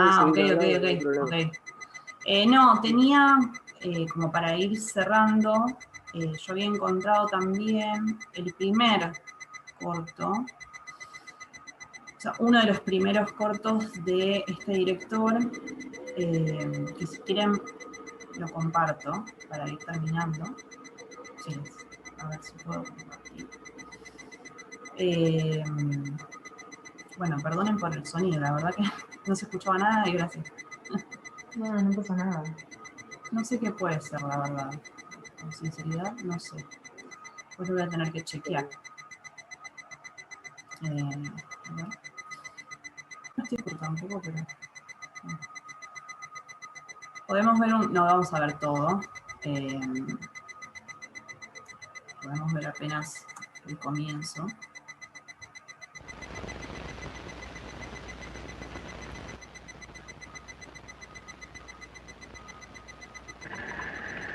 Ok. No, tenía, como para ir cerrando, yo había encontrado también el primer corto, o sea, uno de los primeros cortos de este director, que si quieren lo comparto para ir terminando. Sí, a ver si puedo compartir. Bueno, perdonen por el sonido, la verdad que No se escuchaba nada y gracias. No, no pasa nada. No sé qué puede ser, la verdad. Con sinceridad, no sé. Pues lo voy a tener que chequear. A ver. No estoy por tampoco, pero... Podemos ver un... No, vamos a ver todo. Podemos ver apenas el comienzo.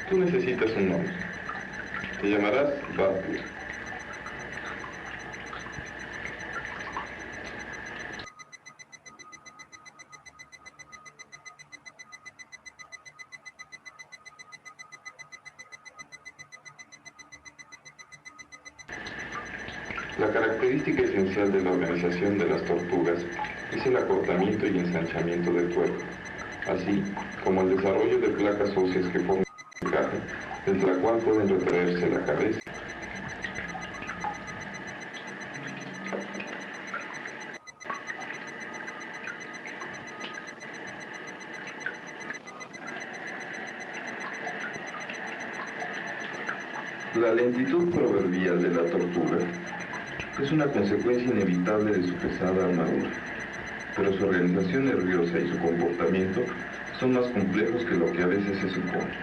Tú necesitas un nombre. Te llamarás Butler. La característica esencial de la organización de las tortugas es el acortamiento y ensanchamiento del cuerpo, así como el desarrollo de placas óseas que forman el encaje, desde la cual pueden retraerse la cabeza. La lentitud proverbial de la tortuga es una consecuencia inevitable de su pesada armadura, pero su organización nerviosa y su comportamiento son más complejos que lo que a veces se supone.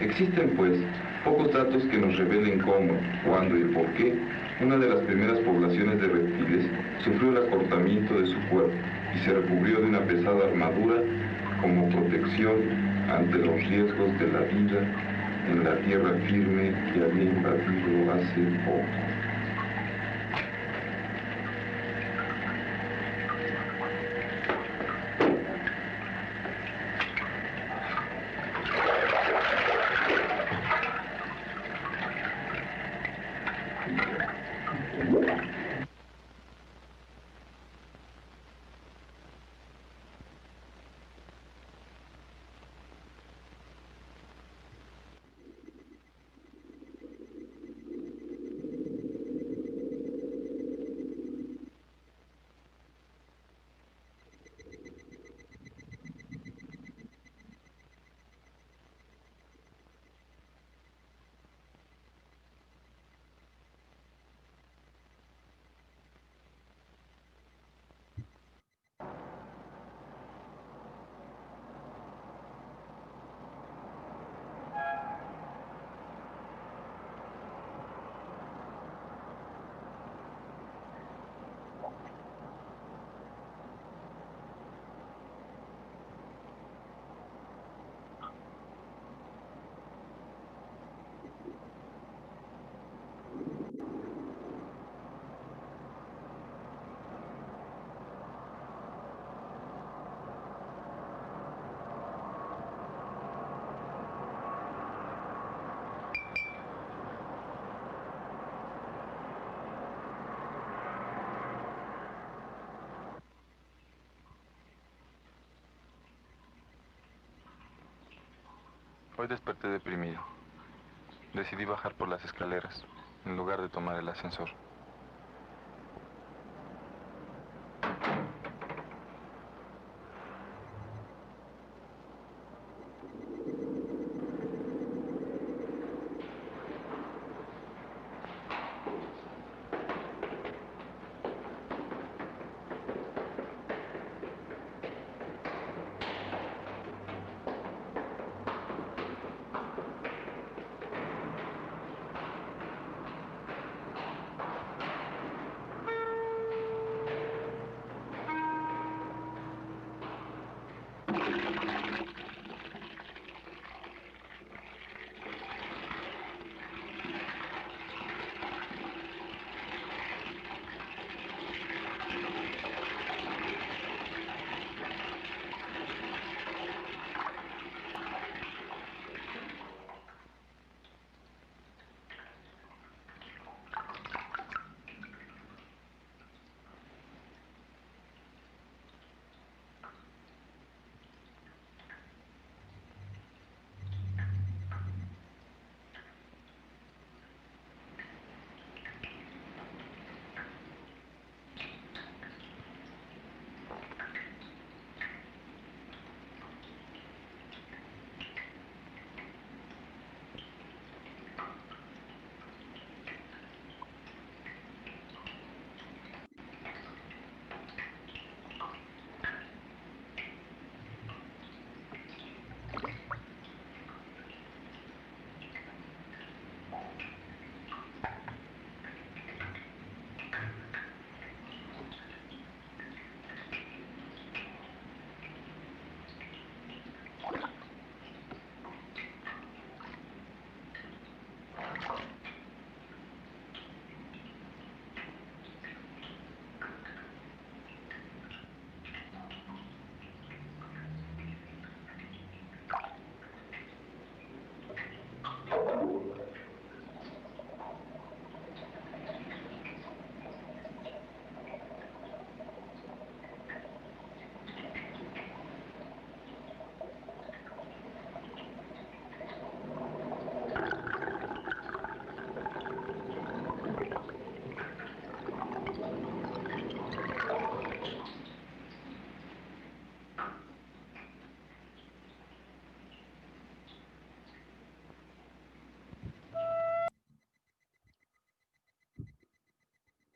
Existen, pues, pocos datos que nos revelen cómo, cuándo y por qué una de las primeras poblaciones de reptiles sufrió el acortamiento de su cuerpo y se recubrió de una pesada armadura como protección ante los riesgos de la vida en la tierra firme que había invadido hace poco. Hoy desperté deprimido. Decidí bajar por las escaleras, en lugar de tomar el ascensor.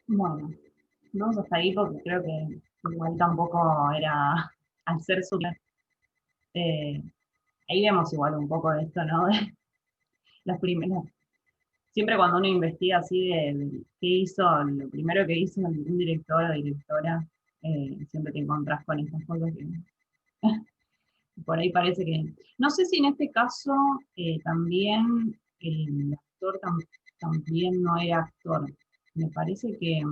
Bueno, vamos hasta ahí porque creo que igual tampoco era al ser súper. eh, Ahí vemos igual un poco de esto, ¿no? De las primeras. Siempre cuando uno investiga así de qué hizo, lo primero que hizo un director o directora, siempre te encontrás con estas cosas que por ahí parece que. No sé si en este caso también el actor también no era actor. Me parece que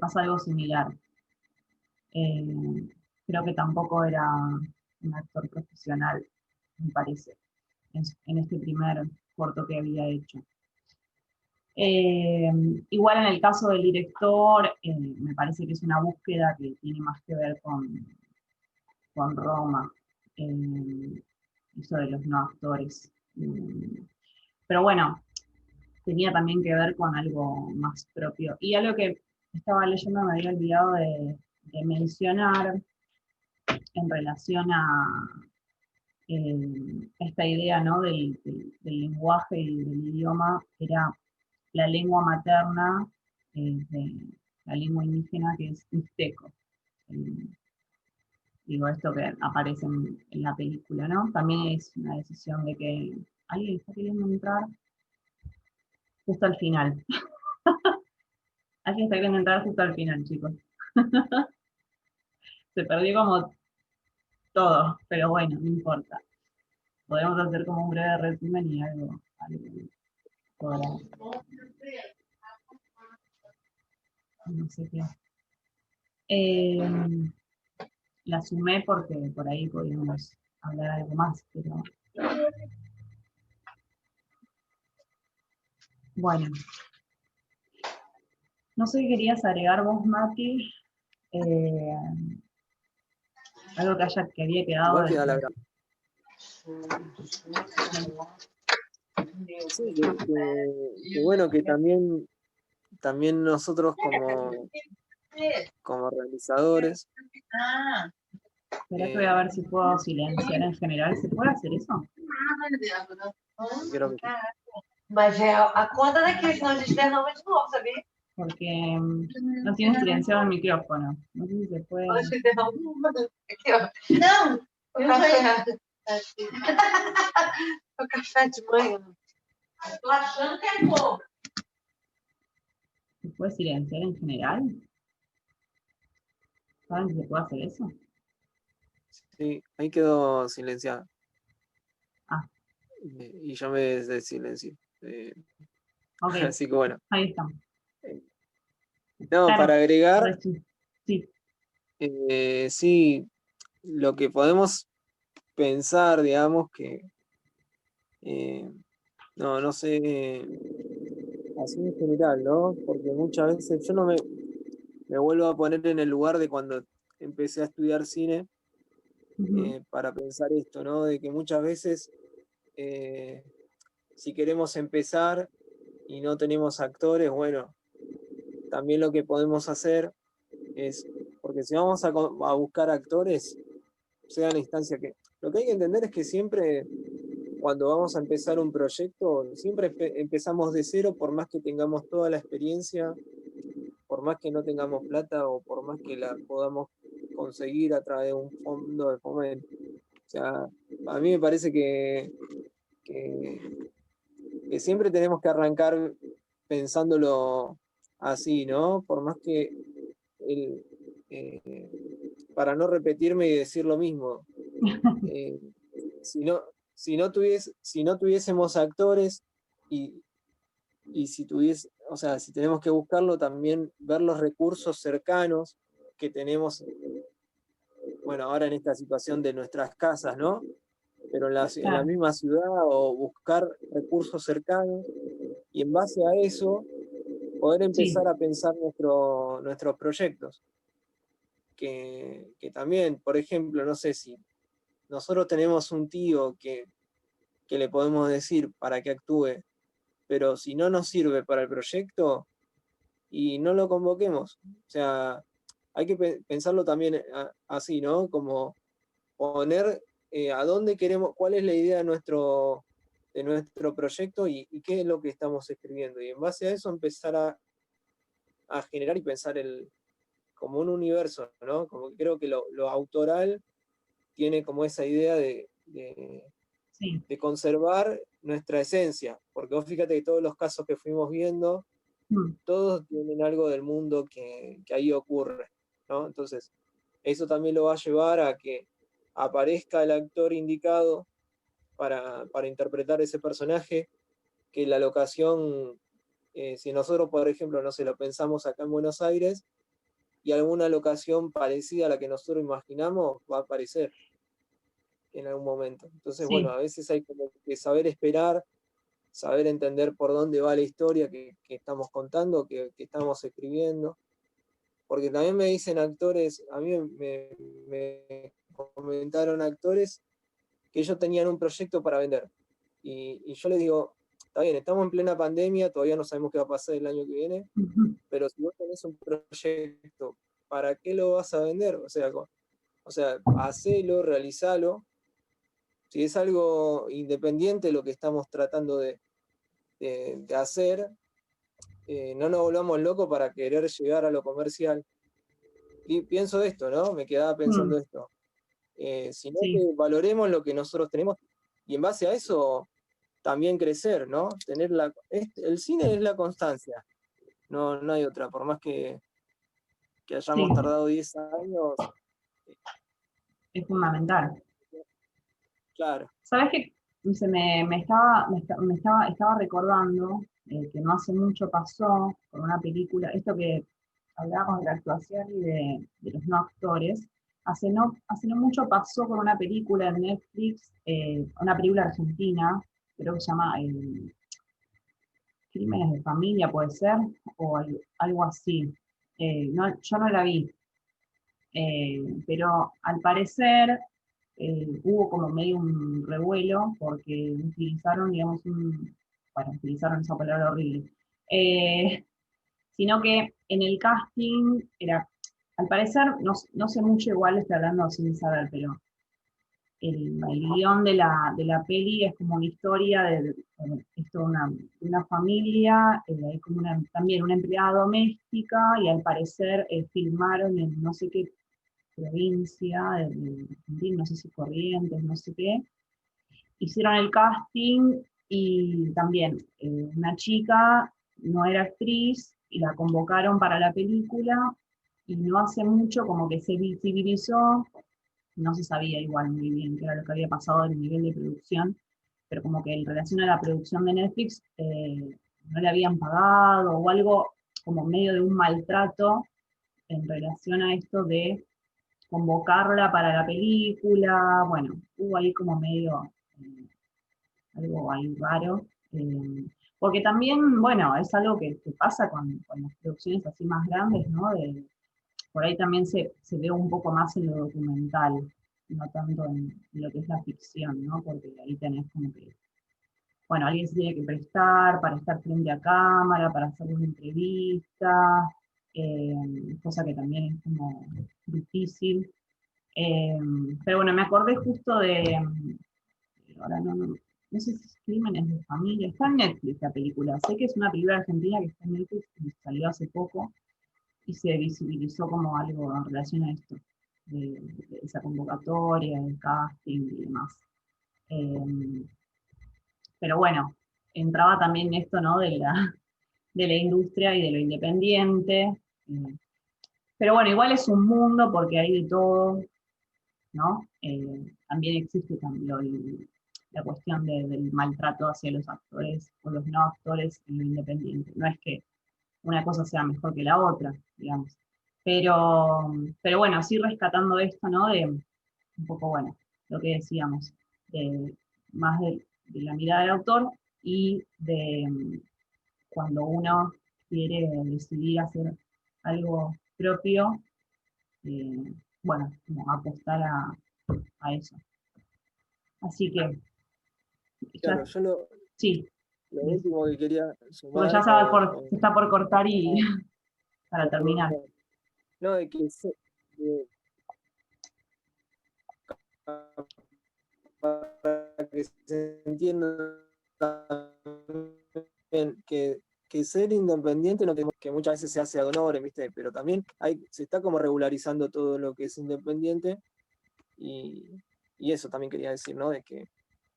pasa algo similar. Eh, Creo que tampoco era un actor profesional, me parece, en este primer corto que había hecho. Igual en el caso del director, me parece que es una búsqueda que tiene más que ver con Roma, eso de los no actores. Pero bueno, tenía también que ver con algo más propio. Y algo que estaba leyendo me había olvidado de mencionar en relación a esta idea, ¿no? del lenguaje y del idioma, era la lengua materna, la lengua indígena que es mixteco. Eh, Digo, esto que aparece en la película, ¿no? También es una decisión de que alguien está queriendo entrar justo al final. Alguien está queriendo entrar justo al final, chicos. Se perdió como todo, pero bueno, no importa. Podemos hacer como un breve resumen y algo podrá, no sé qué. La sumé porque por ahí podíamos hablar algo más, pero bueno. No sé qué querías agregar vos, Mati, eh, algo que había quedado Igual queda la verdad. Sí, que bueno, que también nosotros como realizadores, Espera que voy a ver si puedo silenciar en general. ¿Se puede hacer eso? creo que Mas é a conta daqueles, senão a gente derrama de novo, sabia? Porque no tiene silenciado el micrófono. No sé si se puede. A gente derrama aqui, ó. Não! O café. O café de manhã. Tô achando que é bom. ¿Se puede silenciar en general? ¿Saben si se puede hacer eso? sí, ahí quedó silenciado. Ah. Y yo me desilencié. Okay. Así que bueno. Ahí estamos. No, Claro, para agregar, sí. Sí, lo que podemos pensar, digamos, que no sé, así en general, ¿no? Porque muchas veces yo no me vuelvo a poner en el lugar de cuando empecé a estudiar cine para pensar esto, ¿no? De que muchas veces si queremos empezar y no tenemos actores, bueno, también lo que podemos hacer es, porque si vamos a buscar actores, sea en la instancia que... Lo que hay que entender es que siempre, cuando vamos a empezar un proyecto, siempre empezamos de cero, por más que tengamos toda la experiencia, por más que no tengamos plata o por más que la podamos conseguir a través de un fondo de fomento. O sea, a mí me parece que siempre tenemos que arrancar pensándolo así, ¿no? Por más que para no repetirme y decir lo mismo. Si no tuviésemos actores y si o sea, si tenemos que buscarlo, también ver los recursos cercanos que tenemos, bueno, ahora en esta situación de nuestras casas, ¿no? Pero en la misma ciudad, o buscar recursos cercanos y en base a eso poder empezar a pensar nuestros proyectos. Que también, por ejemplo, no sé si nosotros tenemos un tío que le podemos decir para que actúe, pero si no nos sirve para el proyecto, y no lo convoquemos. O sea, hay que pensarlo también así, ¿no? Como poner a dónde queremos, cuál es la idea de nuestro proyecto y qué es lo que estamos escribiendo. Y en base a eso empezar a generar y pensar como un universo, ¿no? Como que creo que lo autoral tiene como esa idea de conservar nuestra esencia, porque vos fíjate que todos los casos que fuimos viendo, todos tienen algo del mundo que ahí ocurre, ¿no? Entonces, eso también lo va a llevar a que aparezca el actor indicado para interpretar ese personaje, que la locación, si nosotros, por ejemplo, no sé, lo pensamos acá en Buenos Aires, y alguna locación parecida a la que nosotros imaginamos va a aparecer en algún momento. Entonces, bueno, a veces hay como que saber esperar, saber entender por dónde va la historia que estamos contando, que estamos escribiendo. Porque también me dicen actores, a mí me comentaron actores que ellos tenían un proyecto para vender. Y yo les digo, está bien, estamos en plena pandemia, todavía no sabemos qué va a pasar el año que viene, pero si vos tenés un proyecto, ¿para qué lo vas a vender? O sea, hacelo, realizalo. Si es algo independiente lo que estamos tratando de hacer, no nos volvamos locos para querer llegar a lo comercial. Y pienso esto, ¿no? Me quedaba pensando esto. Sino que valoremos lo que nosotros tenemos y en base a eso también crecer, ¿no? El cine es la constancia, no hay otra, por más que hayamos tardado 10 años. Es fundamental. Claro. ¿Sabes qué? Estaba recordando que no hace mucho pasó con una película, esto que hablábamos de la actuación y de los no actores, hace no mucho pasó con una película en Netflix, una película argentina, creo que se llama Crímenes de Familia, puede ser, o algo así. Yo no la vi, pero al parecer hubo como medio un revuelo porque utilizaron, digamos, utilizaron esa palabra horrible, sino que en el casting era, al parecer, no sé mucho, igual estoy hablando sin saber, pero el guión de la peli es como una historia de una familia, hay como también una empleada doméstica, y al parecer filmaron en no sé qué provincia de Argentina, no sé si Corrientes, no sé qué. Hicieron el casting y también una chica no era actriz y la convocaron para la película, y no hace mucho como que se visibilizó, no se sabía igual muy bien qué era lo que había pasado en el nivel de producción, pero como que en relación a la producción de Netflix no le habían pagado o algo como medio de un maltrato en relación a esto de convocarla para la película. Bueno, hubo ahí como medio algo ahí raro, porque también, bueno, es algo que pasa con las producciones así más grandes, ¿no? Por ahí también se ve un poco más en lo documental, no tanto en lo que es la ficción, ¿no? Porque ahí tenés como que, bueno, alguien se tiene que prestar para estar frente a cámara, para hacer una entrevista, cosa que también es como difícil. Pero bueno, me acordé justo ahora no sé si es Crímenes de Familia, está en Netflix la película, sé que es una película argentina que está en Netflix y salió hace poco, y se visibilizó como algo en relación a esto, de esa convocatoria, del casting y demás. Pero bueno, entraba también esto, ¿no? de la industria y de lo independiente. Pero bueno, igual es un mundo porque hay de todo, ¿no? También existe la cuestión del maltrato hacia los actores o los no actores en lo independiente. No es que una cosa sea mejor que la otra, digamos. Pero bueno, sí rescatando esto, ¿no? De un poco, bueno, lo que decíamos, más de la mirada del autor y de cuando uno quiere decidir hacer algo propio, bueno, como apostar a eso. Así que... Claro, yo sí. Lo último que quería sumar... Porque ya se está por cortar y para terminar. No, de que para que se entienda que que ser independiente, no que muchas veces se hace ad honorem, ¿viste? Pero también se está como regularizando todo lo que es independiente, y eso también quería decir, ¿no? De que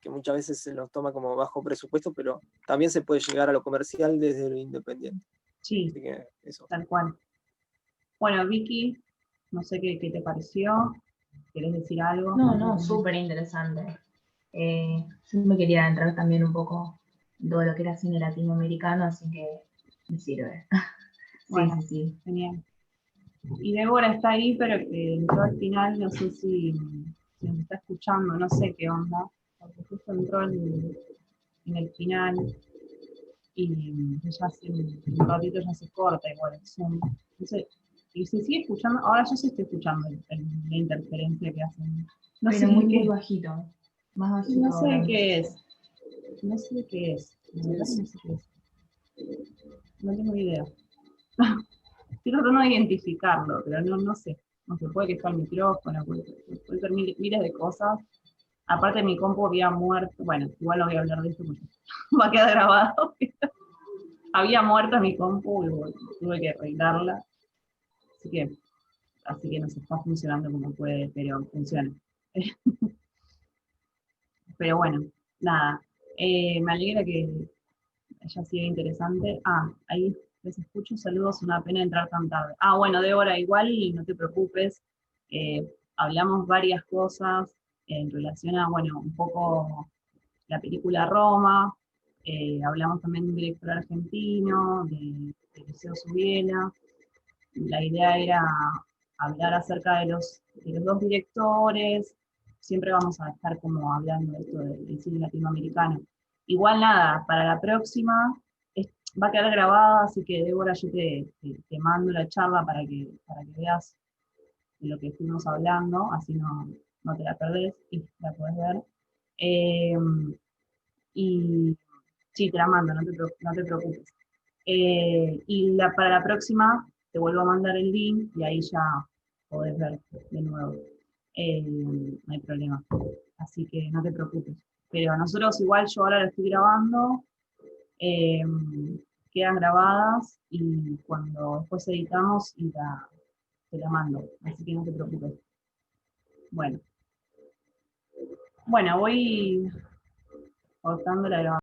muchas veces se los toma como bajo presupuesto, pero también se puede llegar a lo comercial desde lo independiente. Sí, así que eso. Tal cual. Bueno, Vicky, no sé qué te pareció. ¿Querés decir algo? No, súper interesante. Yo me quería entrar también un poco en todo lo que era cine latinoamericano, así que me sirve. Bueno, sí. Genial. Y Débora está ahí, pero que entró al final, no sé si nos está escuchando, no sé qué onda, porque justo entró en el final y ya hace un ratito ya se corta igual. No sé, y se sigue escuchando, ahora yo sí estoy escuchando la interferencia que hacen. No Pero sé muy bajito, más bajito. No sé qué es. No sé qué es. La verdad que no sé qué es. No tengo idea. Estoy tratando de identificarlo, pero no sé. No sé, puede que sea el micrófono, puede ser miles de cosas. Aparte mi compu había muerto, bueno, igual no voy a hablar de esto porque va a quedar grabado. Había muerto mi compu y bueno, tuve que arreglarla. Así que no se está funcionando como puede, pero funciona. Pero bueno, nada. Me alegra que haya sido interesante. Ahí les escucho, saludos, una pena entrar tan tarde. Bueno, Débora, igual no te preocupes, hablamos varias cosas en relación a, bueno, un poco la película Roma, hablamos también de un director argentino, de Liceo Subiela. La idea era hablar acerca de los dos directores, siempre vamos a estar como hablando de esto del cine latinoamericano. Igual nada, para la próxima va a quedar grabada, así que Débora, yo te mando la charla para que veas de lo que estuvimos hablando, así no te la perdés y la podés ver. Y sí, te la mando, no te preocupes. Para la próxima te vuelvo a mandar el link y ahí ya podés ver de nuevo. No hay problema. Así que no te preocupes. Pero nosotros igual yo ahora lo estoy grabando, eh, quedan grabadas y cuando después editamos te la mando. Así que no te preocupes. Bueno, voy cortando la grabación.